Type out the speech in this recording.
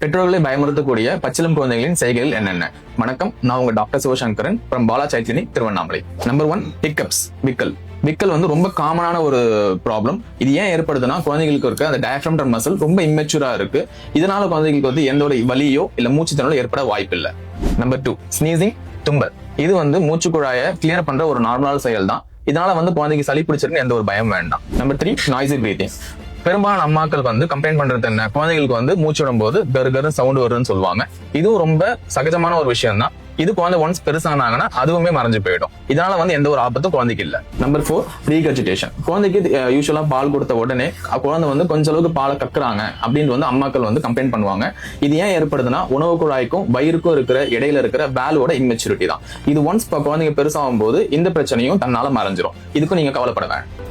பெற்றோர்களை பயமுறுத்தக்கூடிய பச்சிளம் குழந்தைகளின் செய்கைகள் என்னென்ன? வணக்கம், நான் உங்க doctor Sivasankaran from Bala child clinic, Tiruvannamalai. Number 1, hiccups, விக்கல். விக்கல் வந்து ரொம்ப காமனான ஒரு ப்ராப்ளம். இது ஏன் ஏற்படுதுன்னா, குழந்தைகளுக்கு இருக்க அந்த டயஃப்ரம் மசில் ரொம்ப இம்மெச்சூரா இருக்கு. இதனால குழந்தைகளுக்கு வந்து எந்த ஒரு வலியோ இல்ல மூச்சு திணறலோ ஏற்பட வாய்ப்பு இல்லை. நம்பர் 2, ஸ்னீசிங், தும்பல். இது வந்து மூச்சு குழாயை கிளியர் பண்ற ஒரு நார்மலான செயல் தான். இதனால வந்து குழந்தைக்கு சளி பிடிச்சிருக்குன்னு எந்த ஒரு பயம் வேண்டாம். Number 3, noisy breathing. பெரும்பாலான அம்மாக்கள் வந்து கம்ப்ளைண்ட் பண்றது என்ன, குழந்தைகளுக்கு வந்து மூச்சு விடும் போது கரு சவுண்ட் வருதுன்னு சொல்லுவாங்க. இதுவும் ரொம்ப சகஜமான ஒரு விஷயம் தான். இது குழந்தை ஒன்ஸ் பெருசானாங்கன்னா அதுவுமே மறைஞ்சு போயிடும். இதனால வந்து எந்த ஒரு ஆபத்தும் குழந்தைக்கு இல்ல. Number 4, regurgitation. குழந்தைக்கு யூஸ்வலா பால் கொடுத்த உடனே குழந்தை வந்து கொஞ்ச அளவுக்கு பாலை கக்குறாங்க அப்படின்னு வந்து அம்மாக்கள் வந்து கம்ப்ளைண்ட் பண்ணுவாங்க. இது ஏன் ஏற்படுதுன்னா, உணவு குழாய்க்கும் வயிறுக்கும் இருக்கிற இடையில இருக்கிற வேலோட இம்மெச்சூரிட்டி தான். இது ஒன்ஸ் குழந்தைங்க பெருசாகும் போது இந்த பிரச்சனையும் தன்னால மறைஞ்சிரும். இதுக்கும் நீங்க கவலைப்பட வேண்டாம்.